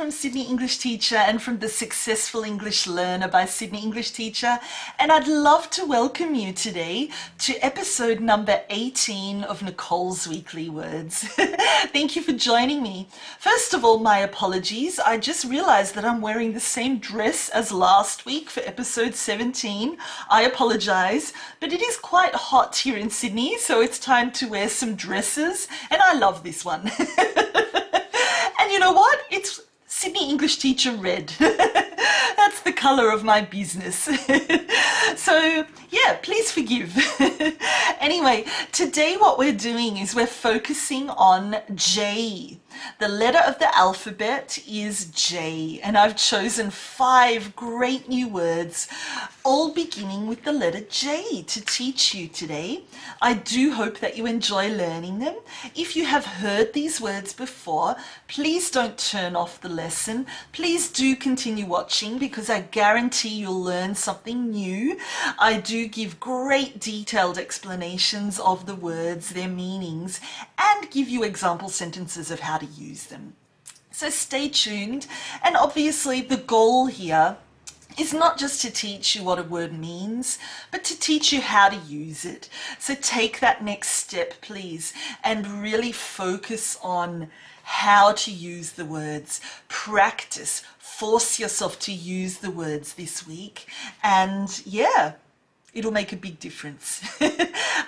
from Sydney English Teacher and from the Successful English Learner by Sydney English Teacher, and I'd love to welcome you today to episode number 18 of Nicole's Weekly Words. Thank you for joining me. First of all, my apologies. I just realized that I'm wearing the same dress as last week for episode 17. I apologize, but it is quite hot here in Sydney, so it's time to wear some dresses, and I love this one. And you know what? It's Sydney English Teacher red. That's the color of my business. So yeah, please forgive. Anyway, today what we're doing is we're focusing on J. The letter of the alphabet is J, and I've chosen 5 great new words, all beginning with the letter J, to teach you today. I do hope that you enjoy learning them. If you have heard these words before, please don't turn off the lesson. Please do continue watching because I guarantee you'll learn something new. I do give great detailed explanations of the words, their meanings, and give you example sentences of how to use them. So stay tuned, and obviously the goal here is not just to teach you what a word means, but to teach you how to use it. So take that next step, please, and really focus on how to use the words. Practice, force yourself to use the words this week, and yeah, it'll make a big difference.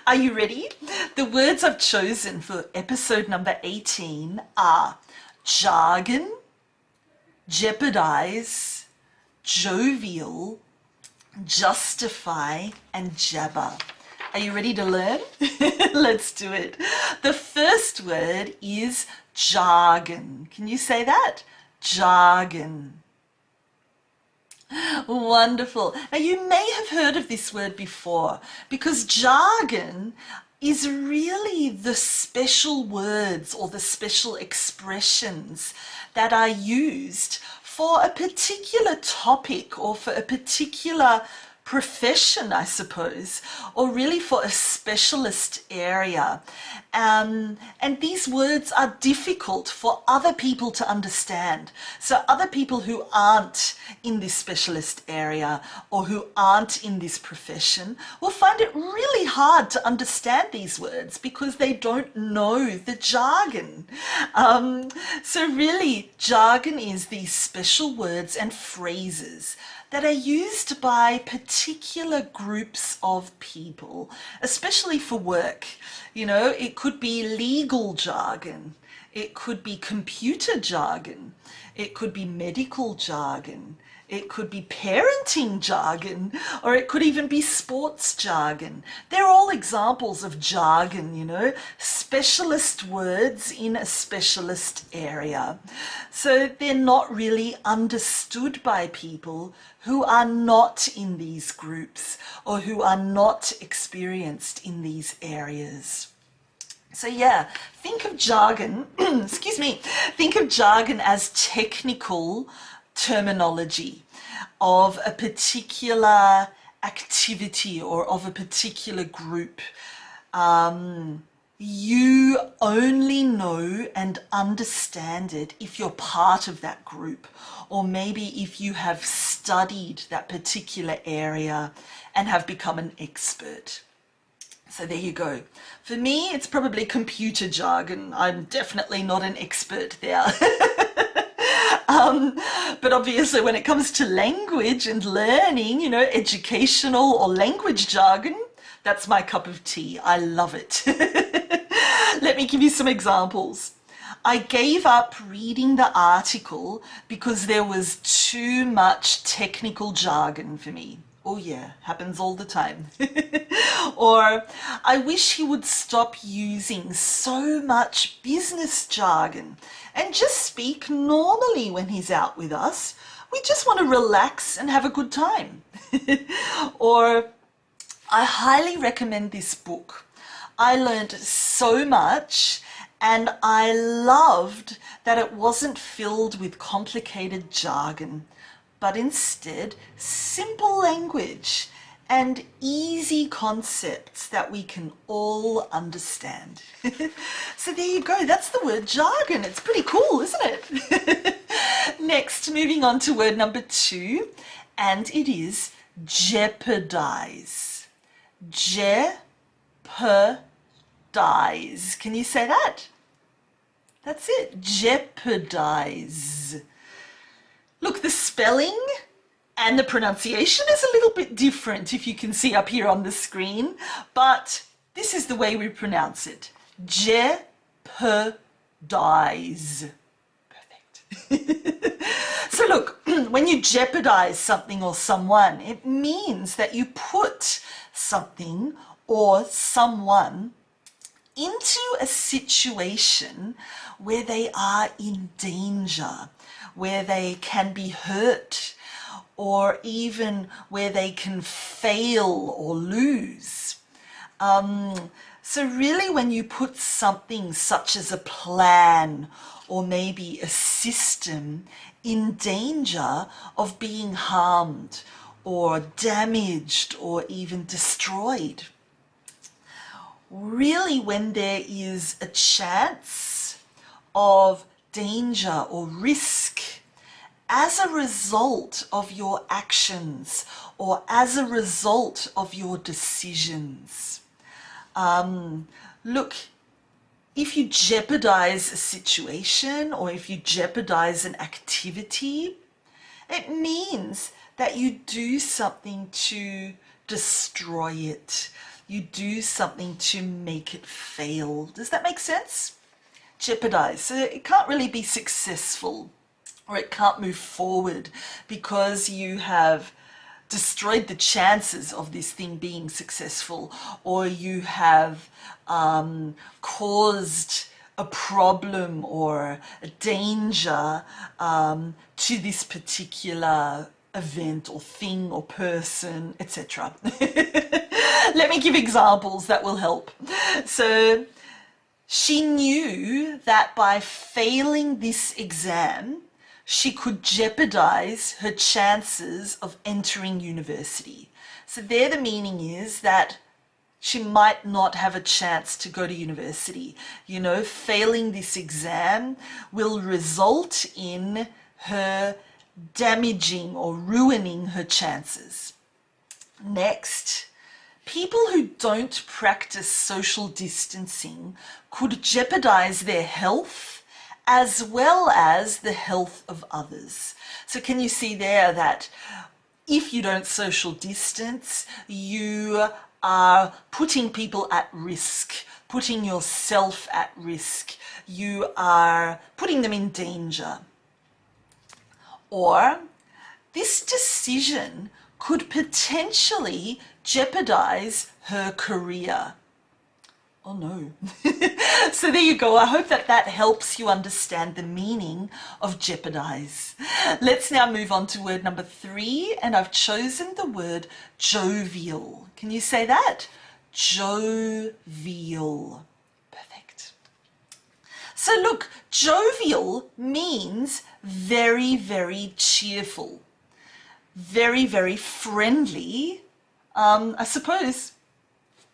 Are you ready? The words I've chosen for episode number 18 are jargon, jeopardize, jovial, justify, and jabber. Are you ready to learn? Let's do it. The first word is jargon. Can you say that? Jargon. Wonderful. Now you may have heard of this word before because jargon is really the special words or the special expressions that are used for a particular topic or for a particular profession, I suppose, or really for a specialist area. And these words are difficult for other people to understand. So other people who aren't in this specialist area or who aren't in this profession will find it really hard to understand these words because they don't know the jargon. So really, jargon is these special words and phrases that are used by particular groups of people, especially for work. You know, it could be legal jargon, it could be computer jargon, it could be medical jargon, it could be parenting jargon, or it could even be sports jargon. They're all examples of jargon, you know, specialist words in a specialist area. So they're not really understood by people who are not in these groups or who are not experienced in these areas. So yeah, think of jargon, excuse me, think of jargon as technical terminology of a particular activity or of a particular group. You only know and understand it if you're part of that group, or maybe if you have studied that particular area and have become an expert. So there you go. For me, it's probably computer jargon. I'm definitely not an expert there. But obviously when it comes to language and learning, you know, educational or language jargon, that's my cup of tea. I love it. Let me give you some examples. I gave up reading the article because there was too much technical jargon for me. Oh yeah, happens all the time. Or I wish he would stop using so much business jargon and just speak normally when he's out with us. We just want to relax and have a good time. Or I highly recommend this book. I learned so much and I loved that it wasn't filled with complicated jargon, but instead simple language and easy concepts that we can all understand. So there you go, that's the word jargon. It's pretty cool, isn't it? Next, moving on to word number 2, and it is jeopardize. Jeopardize. Can you say that? That's it. Jeopardize. Look, the spelling and the pronunciation is a little bit different, if you can see up here on the screen, but this is the way we pronounce it. Jeopardize. Perfect. So look, when you jeopardize something or someone, it means that you put something or someone into a situation where they are in danger, where they can be hurt, or even where they can fail or lose. So really, when you put something such as a plan or maybe a system in danger of being harmed or damaged or even destroyed, really when there is a chance of danger or risk as a result of your actions or as a result of your decisions. Look, if you jeopardize a situation or if you jeopardize an activity, it means that you do something to destroy it. You do something to make it fail. Does that make sense? Jeopardize. So it can't really be successful, or it can't move forward because you have destroyed the chances of this thing being successful, or you have caused a problem or a danger to this particular event or thing or person, etc. Let me give examples that will help. So she knew that by failing this exam, she could jeopardize her chances of entering university. So there the meaning is that she might not have a chance to go to university. You know, failing this exam will result in her damaging or ruining her chances. Next, people who don't practice social distancing could jeopardize their health as well as the health of others. So can you see there that if you don't social distance, you are putting people at risk, putting yourself at risk, you are putting them in danger. Or this decision could potentially jeopardize her career. Oh no. So there you go. I hope that that helps you understand the meaning of jeopardize. Let's now move on to word number 3, and I've chosen the word jovial. Can you say that? Jovial. Perfect. So look, jovial means very, very cheerful, very, very friendly. I suppose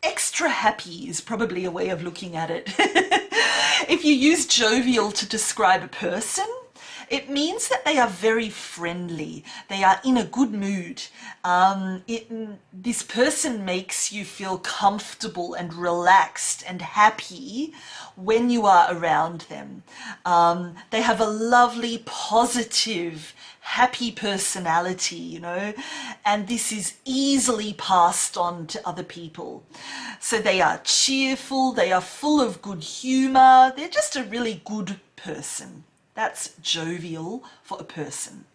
extra happy is probably a way of looking at it. If you use jovial to describe a person, it means that they are very friendly. They are in a good mood. This person makes you feel comfortable and relaxed and happy when you are around them. They have a lovely, positive, happy personality, you know, and this is easily passed on to other people. So they are cheerful, they are full of good humor, they're just a really good person. That's jovial for a person.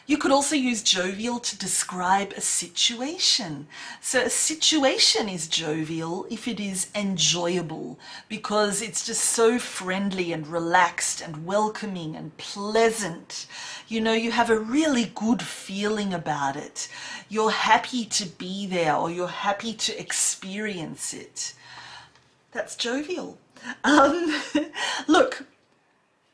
You could also use jovial to describe a situation. So a situation is jovial if it is enjoyable, because it's just so friendly and relaxed and welcoming and pleasant. You know, you have a really good feeling about it. You're happy to be there, or you're happy to experience it. That's jovial. Look,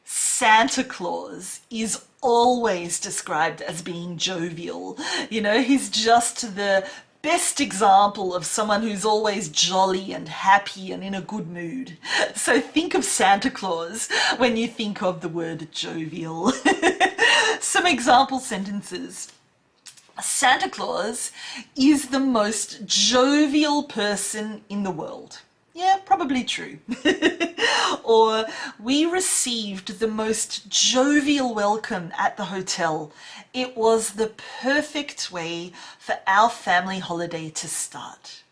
Santa Claus is always described as being jovial. You know, he's just the best example of someone who's always jolly and happy and in a good mood. So think of Santa Claus when you think of the word jovial. Some example sentences. Santa Claus is the most jovial person in the world. Yeah, probably true. Or we received the most jovial welcome at the hotel. It was the perfect way for our family holiday to start.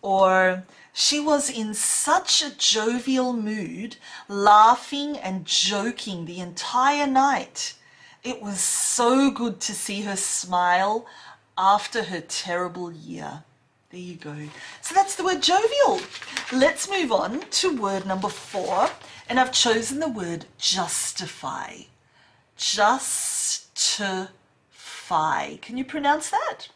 Or she was in such a jovial mood, laughing and joking the entire night. It was so good to see her smile after her terrible year. There you go. So that's the word jovial. Let's move on to word number 4. And I've chosen the word justify. Justify. Can you pronounce that?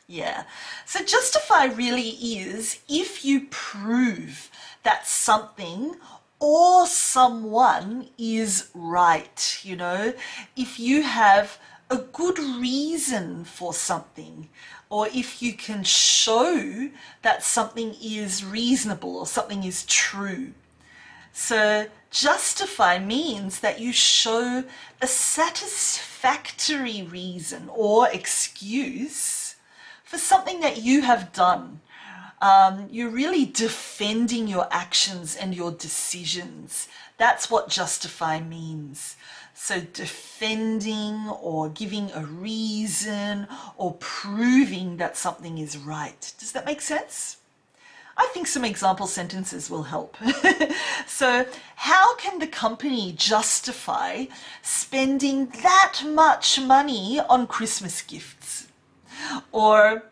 Yeah. So justify really is if you prove that something or someone is right, you know, if you have a good reason for something, or if you can show that something is reasonable or something is true. So justify means that you show a satisfactory reason or excuse for something that you have done. You're really defending your actions and your decisions. That's what justify means. So defending or giving a reason or proving that something is right. Does that make sense? I think some example sentences will help. So how can the company justify spending that much money on Christmas gifts? Or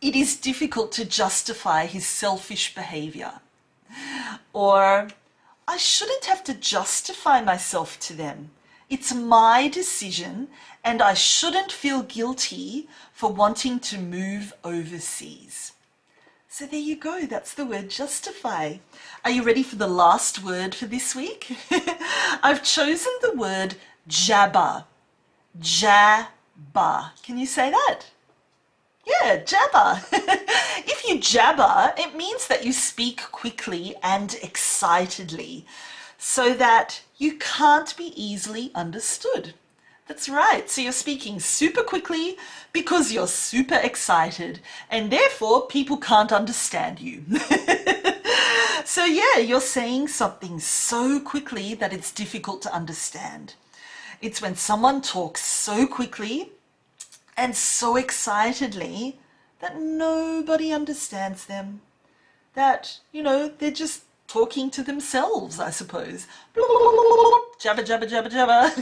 it is difficult to justify his selfish behavior. Or I shouldn't have to justify myself to them. It's my decision and I shouldn't feel guilty for wanting to move overseas. So there you go, that's the word justify. Are you ready for the last word for this week? I've chosen the word jabber. Jabber. Can you say that? Yeah, jabber. If you jabber, it means that you speak quickly and excitedly so that you can't be easily understood. That's right. So you're speaking super quickly because you're super excited and therefore people can't understand you. So yeah, you're saying something so quickly that it's difficult to understand. It's when someone talks so quickly and so excitedly that nobody understands them. That, you know, they're just talking to themselves, I suppose. Jabber, jabber, jabber, jabber.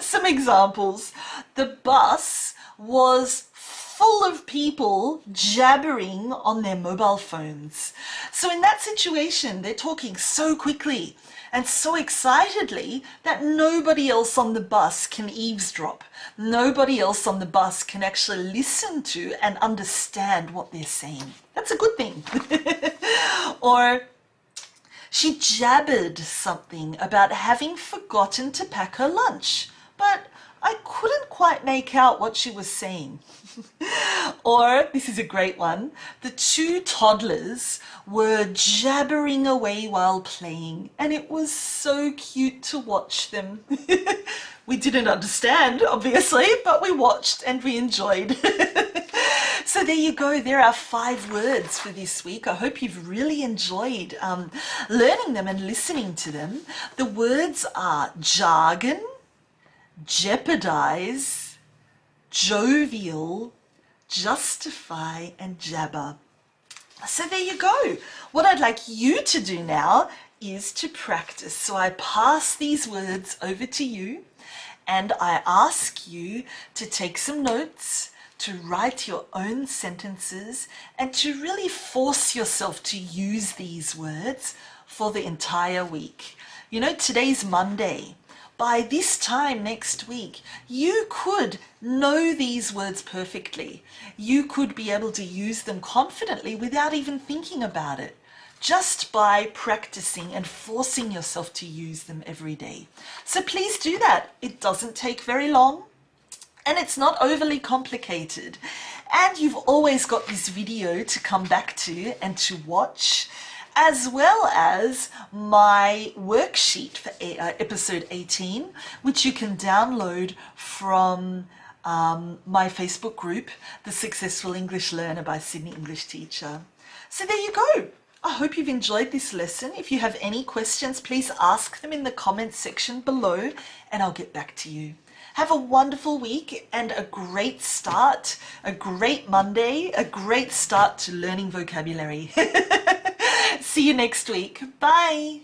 Some examples. The bus was full of people jabbering on their mobile phones. So in that situation, they're talking so quickly and so excitedly that nobody else on the bus can eavesdrop. Nobody else on the bus can actually listen to and understand what they're saying. That's a good thing. Or she jabbered something about having forgotten to pack her lunch, but I couldn't quite make out what she was saying. Or, this is a great one, the two toddlers were jabbering away while playing and it was so cute to watch them. We didn't understand, obviously, but we watched and we enjoyed. So there you go. There are 5 words for this week. I hope you've really enjoyed learning them and listening to them. The words are jargon, jeopardize, jovial, justify, and jabber. So there you go. What I'd like you to do now is to practice. So I pass these words over to you and I ask you to take some notes, to write your own sentences, and to really force yourself to use these words for the entire week. You know, today's Monday. By this time next week, you could know these words perfectly. You could be able to use them confidently without even thinking about it, just by practicing and forcing yourself to use them every day. So please do that. It doesn't take very long. and it's not overly complicated. And you've always got this video to come back to and to watch, as well as my worksheet for episode 18, which you can download from my Facebook group, The Successful English Learner by Sydney English Teacher. So there you go. I hope you've enjoyed this lesson. If you have any questions, please ask them in the comments section below and I'll get back to you. Have a wonderful week and a great start, a great Monday, a great start to learning vocabulary. See you next week. Bye.